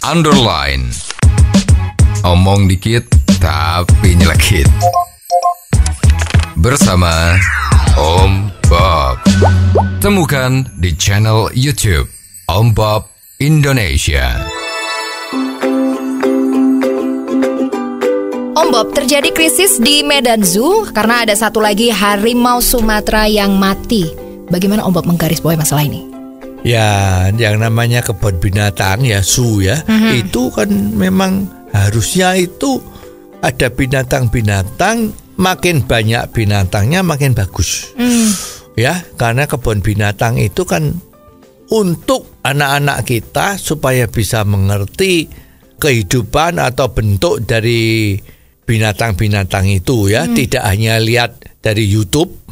underline. Omong dikit tapi nyelekit. Bersama Om Bob. Temukan di channel YouTube Om Bob Indonesia. Om Bob, terjadi krisis di Medan Zoo karena ada satu lagi harimau Sumatera yang mati. Bagaimana Om Bob menggarisbawahi masalah ini? Ya, yang namanya kebun binatang ya, zoo ya, itu kan memang harusnya itu ada binatang-binatang, makin banyak binatangnya makin bagus. Ya, karena kebun binatang itu kan untuk anak-anak kita supaya bisa mengerti kehidupan atau bentuk dari binatang-binatang itu ya, tidak hanya lihat dari YouTube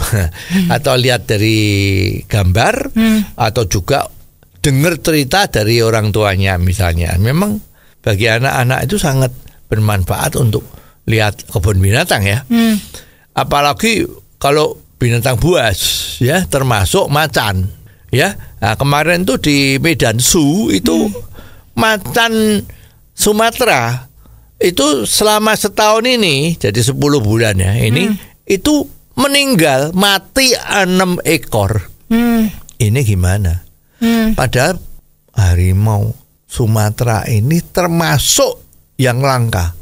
atau lihat dari gambar atau juga dengar cerita dari orang tuanya misalnya. Memang bagi anak-anak itu sangat bermanfaat untuk lihat kebun binatang ya. Apalagi kalau binatang buas ya, termasuk macan ya. Nah, kemarin tuh di Medan Zoo itu macan Sumatera itu selama setahun ini, jadi 10 bulan ya ini, itu meninggal, mati 6 ekor. Ini gimana? Padahal harimau Sumatera ini termasuk yang langka.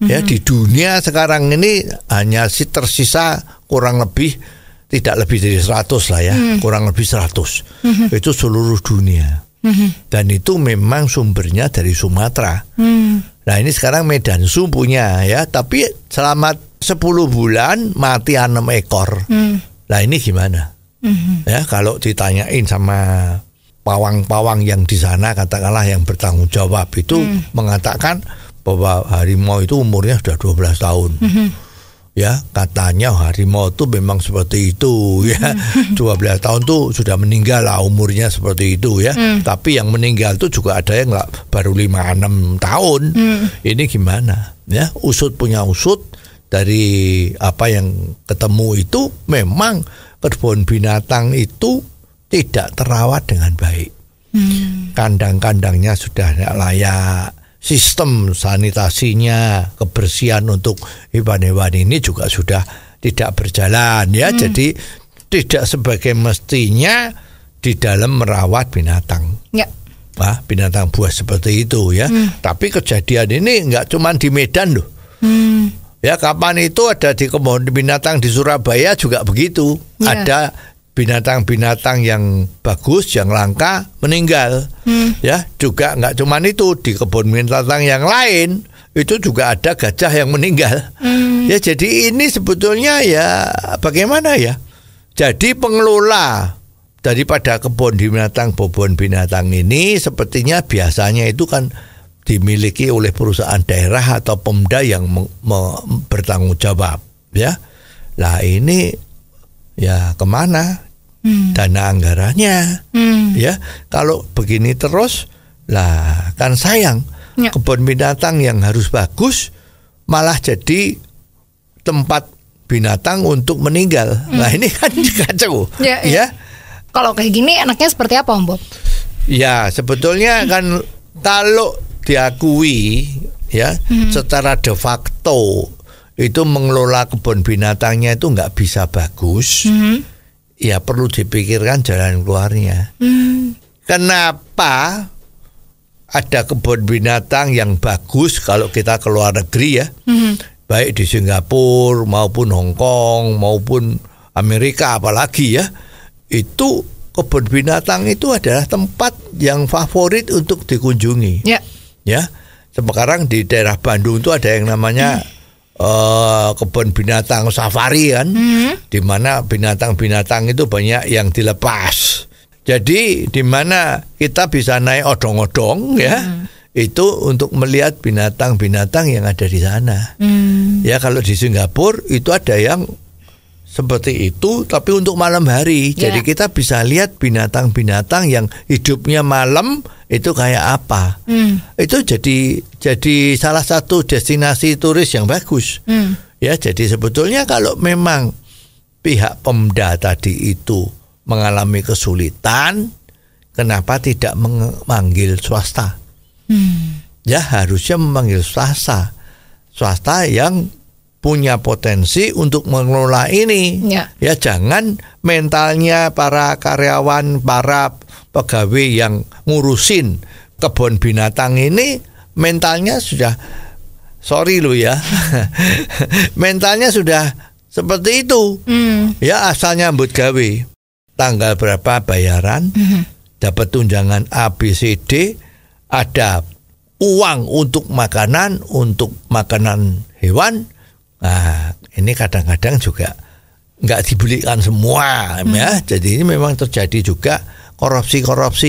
Ya, di dunia sekarang ini hanya tersisa kurang lebih, tidak lebih dari 100 lah ya, kurang lebih 100. Itu seluruh dunia. Dan itu memang sumbernya dari Sumatera. Nah, ini sekarang Medan Zoo punya ya, tapi selama 10 bulan mati 6 ekor. Nah, ini gimana? Ya, kalau ditanyain sama pawang-pawang yang di sana, katakanlah yang bertanggung jawab itu mengatakan bahwa harimau itu umurnya sudah 12 tahun. Ya, katanya harimau itu memang seperti itu ya. 12 tahun tuh sudah meninggal lah umurnya seperti itu ya. Tapi yang meninggal tuh juga ada yang baru 5-6 tahun. Ini gimana? Ya, usut punya usut dari apa yang ketemu itu, memang kebun binatang itu tidak terawat dengan baik. Kandang-kandangnya sudah tidak layak. Sistem sanitasinya, kebersihan untuk hewan-hewan ini juga sudah tidak berjalan ya. Jadi tidak sebagai mestinya di dalam merawat binatang. Ya. Nah, binatang buas seperti itu ya. Tapi kejadian ini nggak cuma di Medan loh. Ya, kapan itu ada di kebun binatang di Surabaya juga begitu. Ada binatang-binatang yang bagus, yang langka meninggal. Ya, juga nggak cuman itu, di kebun binatang yang lain itu juga ada gajah yang meninggal. Ya, jadi ini sebetulnya ya bagaimana ya? Jadi pengelola daripada kebun binatang ini sepertinya biasanya itu kan dimiliki oleh perusahaan daerah atau Pemda yang bertanggung jawab ya. Lah ini ya kemana dana anggarannya? Ya, kalau begini terus lah kan sayang. Kebun binatang yang harus bagus malah jadi tempat binatang untuk meninggal. Nah, ini kan kacau. Ya. Kalau kayak gini enaknya seperti apa, Om Bob? Ya, sebetulnya kan kalau diakui ya secara de facto itu mengelola kebun binatangnya itu nggak bisa bagus, ya perlu dipikirkan jalan keluarnya. Kenapa ada kebun binatang yang bagus kalau kita ke luar negeri ya, baik di Singapura maupun Hong Kong maupun Amerika apalagi ya, itu kebun binatang itu adalah tempat yang favorit untuk dikunjungi. Ya, sekarang di daerah Bandung itu ada yang namanya kebun binatang safari kan, di mana binatang-binatang itu banyak yang dilepas. Jadi di mana kita bisa naik odong-odong ya, itu untuk melihat binatang-binatang yang ada di sana. Ya, kalau di Singapura itu ada yang seperti itu, tapi untuk malam hari. Jadi kita bisa lihat binatang-binatang yang hidupnya malam itu kayak apa. Itu jadi salah satu destinasi turis yang bagus. Ya, jadi sebetulnya kalau memang pihak Pemda tadi itu mengalami kesulitan, kenapa tidak memanggil swasta? ya harusnya memanggil swasta yang punya potensi untuk mengelola ini. Ya jangan mentalnya para karyawan, para pegawai yang ngurusin kebun binatang ini mentalnya sudah mentalnya sudah seperti itu. Ya asal nyambut gawe, tanggal berapa bayaran, dapat tunjangan ABCD, ada uang untuk makanan hewan. Nah, ini kadang-kadang juga nggak dibelikan semua, ya. Jadi ini memang terjadi juga korupsi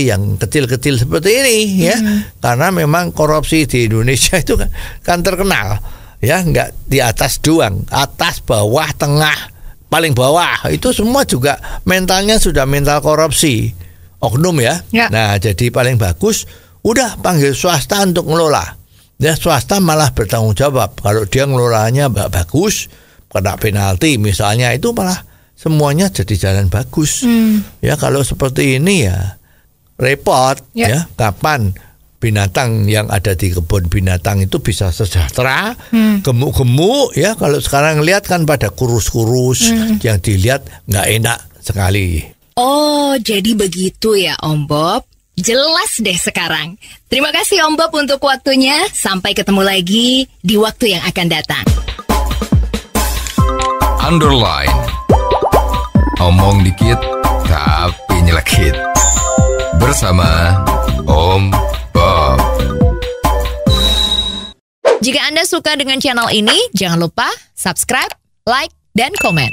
yang kecil-kecil seperti ini, ya. Karena memang korupsi di Indonesia itu kan terkenal, ya, nggak di atas doang, atas, bawah, tengah, paling bawah itu semua juga mentalnya sudah mental korupsi, oknum, ya. Nah, jadi paling bagus udah panggil swasta untuk ngelola. Ya, swasta malah bertanggung jawab. Kalau dia ngelolanya bagus, kena penalti misalnya, itu malah semuanya jadi jalan bagus. Ya, kalau seperti ini ya repot. Ya, kapan binatang yang ada di kebun binatang itu bisa sejahtera, gemuk-gemuk, ya. Kalau sekarang lihat kan pada kurus-kurus, yang dilihat nggak enak sekali. Oh, jadi begitu ya Om Bob. Jelas deh sekarang. Terima kasih Om Bob untuk waktunya. Sampai ketemu lagi di waktu yang akan datang. Underline. Omong dikit tapi nyelekit. Bersama Om Bob. Jika Anda suka dengan channel ini, jangan lupa subscribe, like, dan komen.